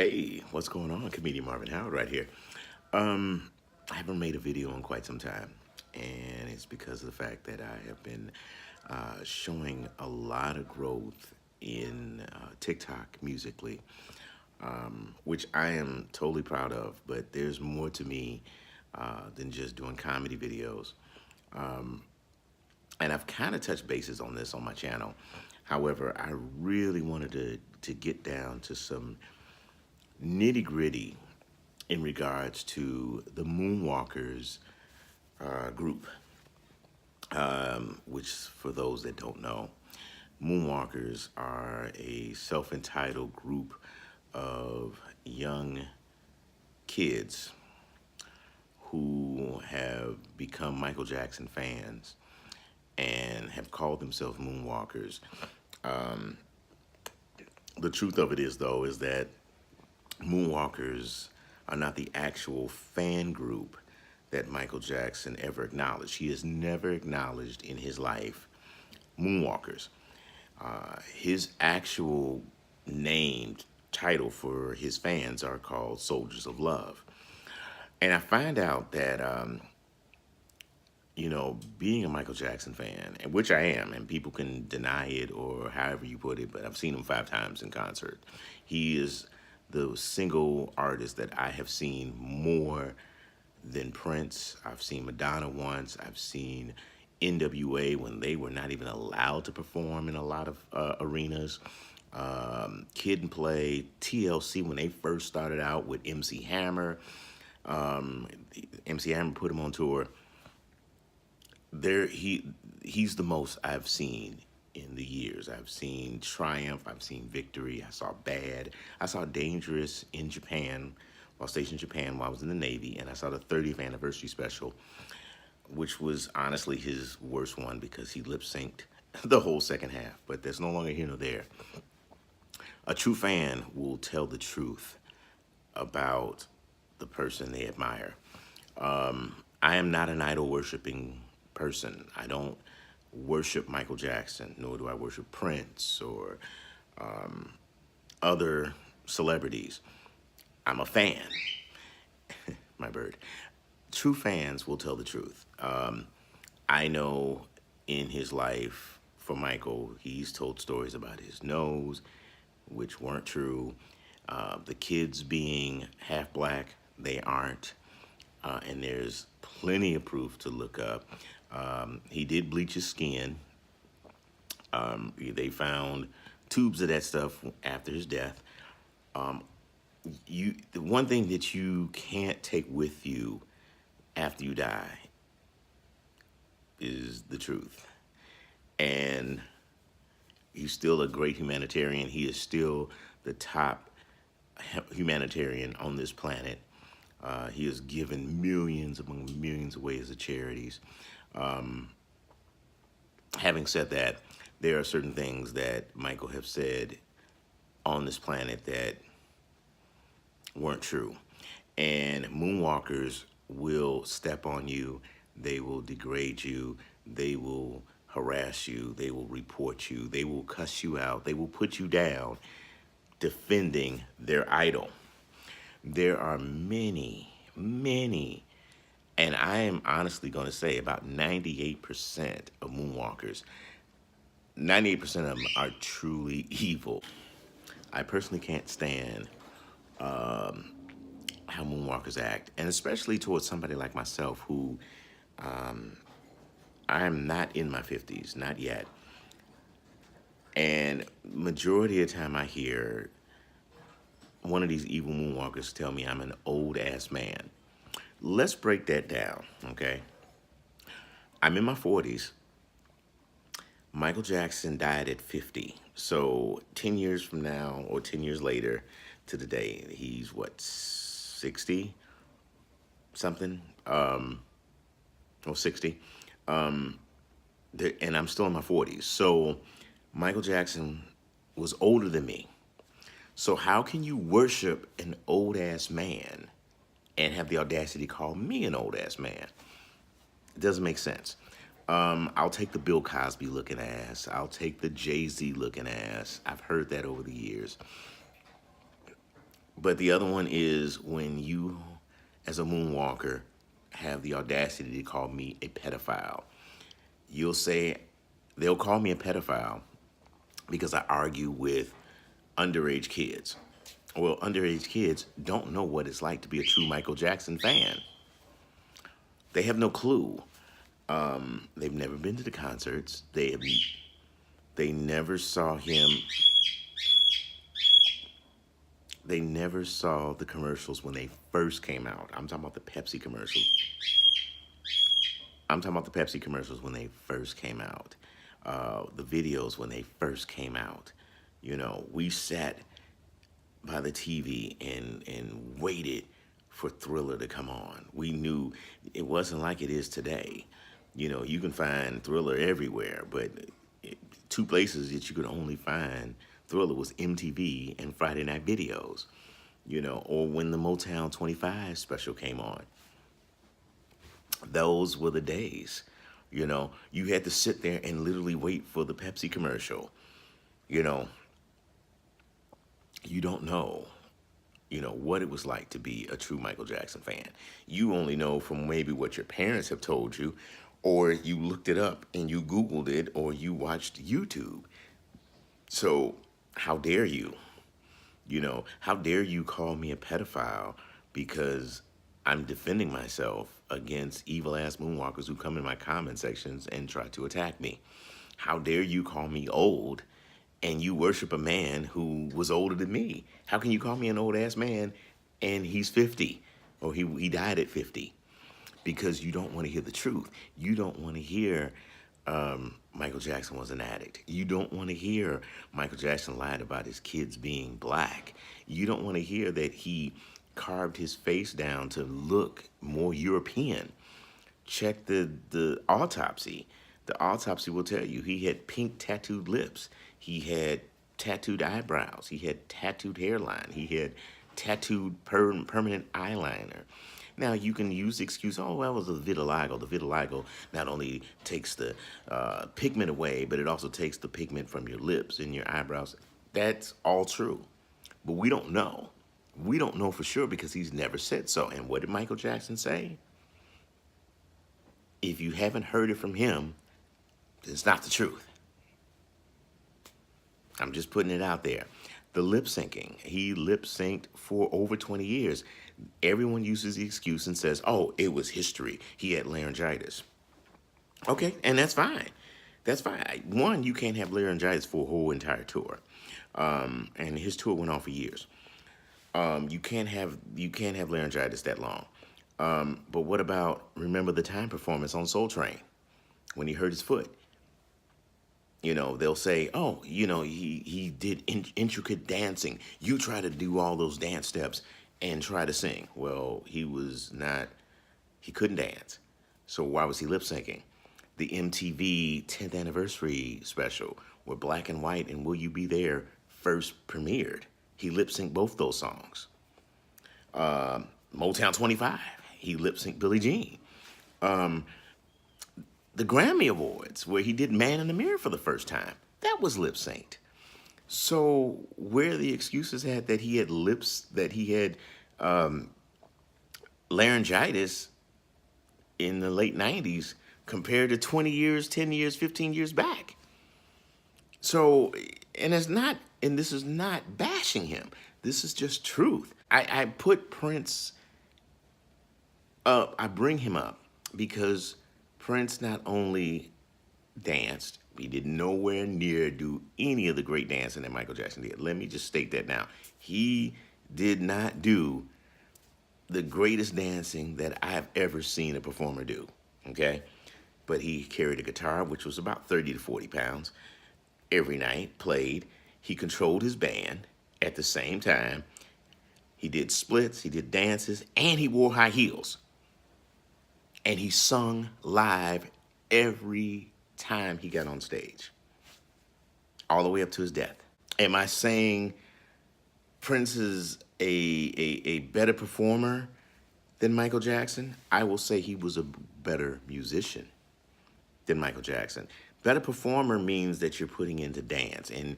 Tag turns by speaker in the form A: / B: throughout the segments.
A: Hey, what's going on? Comedian Marvin Howard right here. I haven't made a video in quite some time, and it's because of the fact that I have been showing a lot of growth in TikTok musically, which I am totally proud of. But there's more to me than just doing comedy videos, and I've kind of touched bases on this on my channel. However, I really wanted to get down to some nitty gritty in regards to the Moonwalkers group, which, for those that don't know, Moonwalkers are a self entitled group of young kids who have become Michael Jackson fans and have called themselves Moonwalkers. The truth of it is, though, is that Moonwalkers are not the actual fan group that Michael Jackson ever acknowledged. He has never acknowledged in his life Moonwalkers. His actual named title for his fans are called Soldiers of Love. And I find out that, being a Michael Jackson fan, and which I am, and people can deny it or however you put it, but I've seen him 5 times in concert. He is the single artist that I have seen more than Prince. I've seen Madonna once. I've seen NWA when they were not even allowed to perform in a lot of arenas. Kid and Play, TLC when they first started out with MC Hammer. MC Hammer put him on tour. He's the most I've seen in the years. I've seen Triumph, I've seen Victory, I saw Bad, I saw Dangerous in Japan, while stationed in Japan while I was in the Navy, and I saw the 30th anniversary special, which was honestly his worst one because he lip synced the whole second half, but that's no longer here nor there. A true fan will tell the truth about the person they admire. I am not an idol worshiping person. I don't worship Michael Jackson, nor do I worship Prince or other celebrities. I'm a fan. My bird. True fans will tell the truth. I know in his life, for Michael, he's told stories about his nose, which weren't true. The kids being half black, they aren't. And there's plenty of proof to look up. He did bleach his skin. They found tubes of that stuff after his death. The one thing that you can't take with you after you die is the truth. And he's still a great humanitarian. He is still the top humanitarian on this planet. He has given millions among millions away as charities. Having said that, there are certain things that Michael have said on this planet that weren't true. And Moonwalkers will step on you. They will degrade you. They will harass you. They will report you. They will cuss you out. They will put you down defending their idol. There are many, many, and I am honestly going to say about 98% of Moonwalkers, 98% of them are truly evil. I personally can't stand how Moonwalkers act, and especially towards somebody like myself who I am not in my 50s, not yet. And majority of the time I hear one of these evil Moonwalkers tell me I'm an old ass man. Let's break that down, okay? I'm in my 40s. Michael Jackson died at 50. So 10 years from now, or 10 years later to the day, he's what, 60 something? Or 60. And I'm still in my 40s. So Michael Jackson was older than me. So how can you worship an old ass man and have the audacity to call me an old ass man? It doesn't make sense. I'll take the Bill Cosby looking ass. I'll take the Jay-Z looking ass. I've heard that over the years. But the other one is when you, as a moonwalker, have the audacity to call me a pedophile. You'll say, they'll call me a pedophile because I argue with underage kids. Well, underage kids don't know what it's like to be a true Michael Jackson fan. They have no clue. They've never been to the concerts. They never saw him. They never saw the commercials when they first came out. I'm talking about the Pepsi commercials. I'm talking about the Pepsi commercials when they first came out. The videos when they first came out. You know, we sat by the TV and waited for Thriller to come on. We knew it wasn't like it is today. You know, you can find Thriller everywhere, but two places that you could only find Thriller was MTV and Friday Night Videos, you know, or when the Motown 25 special came on. Those were the days. You know, you had to sit there and literally wait for the Pepsi commercial. You know, you don't know, you know, what it was like to be a true Michael Jackson fan. You only know from maybe what your parents have told you, or you looked it up and you Googled it, or you watched YouTube. So how dare you? You know, how dare you call me a pedophile because I'm defending myself against evil ass moonwalkers who come in my comment sections and try to attack me? How dare you call me old and you worship a man who was older than me? How can you call me an old ass man and he's 50 or he died at 50? Because you don't want to hear the truth. You don't want to hear Michael Jackson was an addict. You don't want to hear Michael Jackson lied about his kids being black. You don't want to hear that he carved his face down to look more European. Check the autopsy. The autopsy will tell you he had pink tattooed lips. He had tattooed eyebrows. He had tattooed hairline. He had tattooed permanent eyeliner. Now, you can use the excuse, oh, that was the vitiligo. The vitiligo not only takes the pigment away, but it also takes the pigment from your lips and your eyebrows. That's all true. But we don't know. We don't know for sure because he's never said so. And what did Michael Jackson say? If you haven't heard it from him, it's not the truth. I'm just putting it out there. The lip syncing. He lip synced for over 20 years. Everyone uses the excuse and says, oh, it was history. He had laryngitis. Okay, and that's fine. That's fine. One, you can't have laryngitis for a whole entire tour. And his tour went on for years. You can't have laryngitis that long. But what about Remember the Time performance on Soul Train when he hurt his foot? You know, they'll say, oh, you know, he did intricate dancing. You try to do all those dance steps and try to sing. Well, he couldn't dance. So why was he lip syncing? The MTV 10th anniversary special where Black and White and Will You Be There first premiered. He lip synced both those songs. Motown 25, he lip synced Billie Jean. The Grammy Awards, where he did Man in the Mirror for the first time, that was lip synced. So where the excuses had that he had laryngitis in the late 90s compared to 20 years, 10 years, 15 years back. So, and this is not bashing him. This is just truth. I put Prince up, I bring him up because Prince not only danced, he did nowhere near do any of the great dancing that Michael Jackson did. Let me just state that now. He did not do the greatest dancing that I've ever seen a performer do, okay? But he carried a guitar, which was about 30 to 40 pounds, every night, played. He controlled his band at the same time. He did splits, he did dances, and he wore high heels. And he sung live every time he got on stage, all the way up to his death. Am I saying Prince is a better performer than Michael Jackson? I will say he was a better musician than Michael Jackson. Better performer means that you're putting into dance. And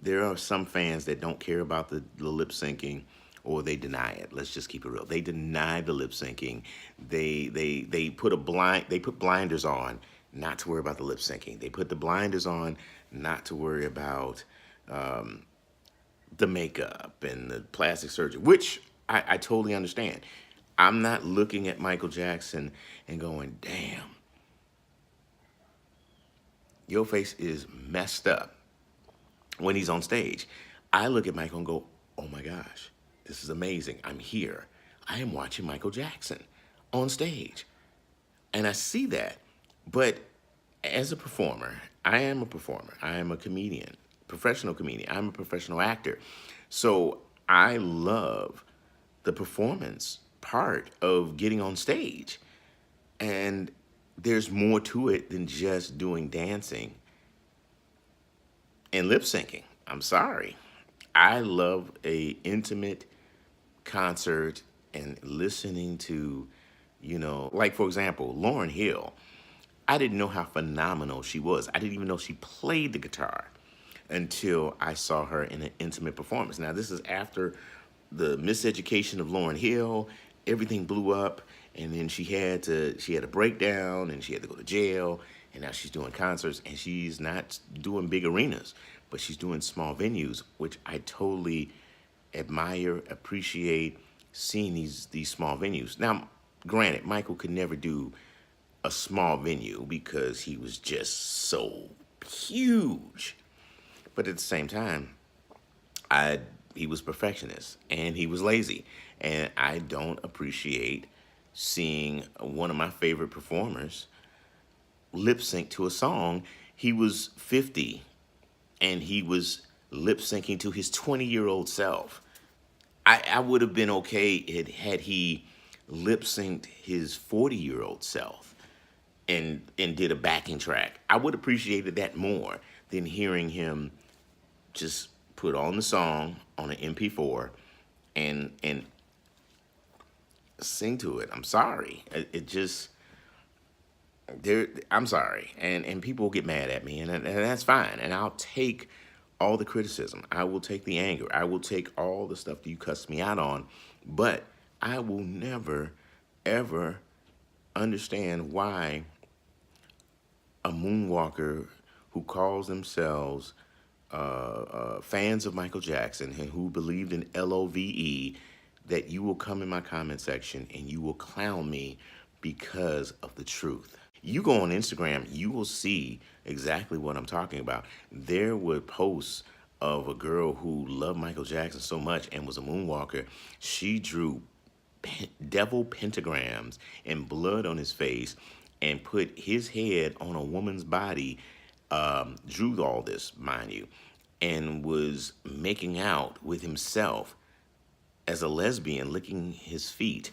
A: there are some fans that don't care about the lip syncing or they deny it. Let's just keep it real. They deny the lip syncing. They put blinders on not to worry about the lip syncing. They put the blinders on not to worry about the makeup and the plastic surgery, which I totally understand. I'm not looking at Michael Jackson and going, damn, your face is messed up when he's on stage. I look at Michael and go, oh my gosh, this is amazing. I'm here. I am watching Michael Jackson on stage. And I see that. But as a performer, I am a performer. I am a comedian, professional comedian. I'm a professional actor. So I love the performance part of getting on stage. And there's more to it than just doing dancing and lip syncing. I'm sorry. I love a intimate concert and listening to, like for example, Lauryn Hill. I didn't know how phenomenal she was. I didn't even know she played the guitar until I saw her in an intimate performance. Now, this is after the miseducation of Lauryn Hill. Everything blew up, and then she had a breakdown, and she had to go to jail, and now she's doing concerts, and she's not doing big arenas, but she's doing small venues, which I totally admire, appreciate seeing these small venues. Now, granted, Michael could never do a small venue because he was just so huge. But at the same time, he was perfectionist and he was lazy. And I don't appreciate seeing one of my favorite performers lip sync to a song. He was 50 and he was lip syncing to his 20-year-old self. I would have been okay had he lip synced his 40-year-old self and did a backing track. I would have appreciated that more than hearing him just put on the song on an MP4 and sing to it. I'm sorry. It just I'm sorry. And people get mad at me, and that's fine. And I'll take all the criticism. I will take the anger. I will take all the stuff that you cussed me out on, but I will never ever understand why a moonwalker who calls themselves fans of Michael Jackson and who believed in LOVE, that you will come in my comment section and you will clown me because of the truth. You go on Instagram, you will see exactly what I'm talking about. There were posts of a girl who loved Michael Jackson so much and was a moonwalker. She drew devil pentagrams and blood on his face and put his head on a woman's body, drew all this, mind you, and was making out with himself as a lesbian, licking his feet.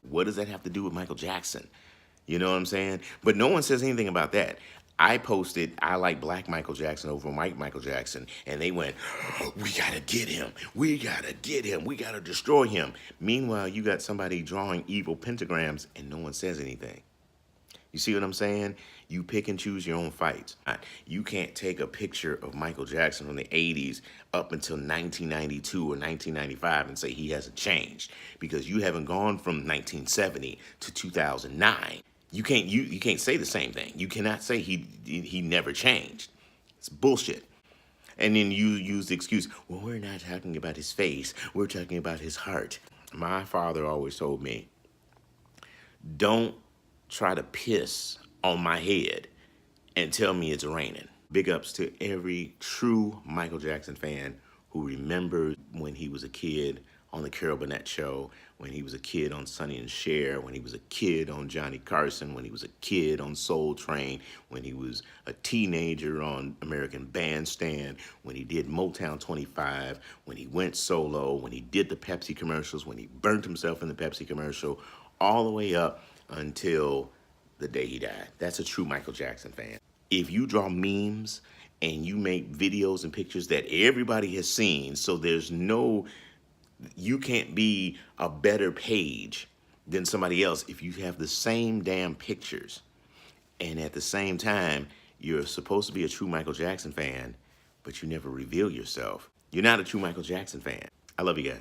A: What does that have to do with Michael Jackson? You know what I'm saying? But no one says anything about that. I posted, I like black Michael Jackson over white Michael Jackson, and they went, we gotta get him. We gotta get him. We gotta destroy him. Meanwhile, you got somebody drawing evil pentagrams, and no one says anything. You see what I'm saying? You pick and choose your own fights. You can't take a picture of Michael Jackson from the 80s up until 1992 or 1995 and say he hasn't changed, because you haven't gone from 1970 to 2009. You can't say the same thing. You cannot say he never changed. It's bullshit. And then you use the excuse, well, we're not talking about his face. We're talking about his heart. My father always told me, don't try to piss on my head and tell me it's raining. Big ups to every true Michael Jackson fan who remembers when he was a kid on the Carol Burnett Show, when he was a kid on Sonny and Cher, when he was a kid on Johnny Carson, when he was a kid on Soul Train, when he was a teenager on American Bandstand, when he did Motown 25, when he went solo, when he did the Pepsi commercials, when he burnt himself in the Pepsi commercial, all the way up until the day he died. That's a true Michael Jackson fan. If you draw memes and you make videos and pictures that everybody has seen, so you can't be a better page than somebody else if you have the same damn pictures. And at the same time, you're supposed to be a true Michael Jackson fan, but you never reveal yourself. You're not a true Michael Jackson fan. I love you guys.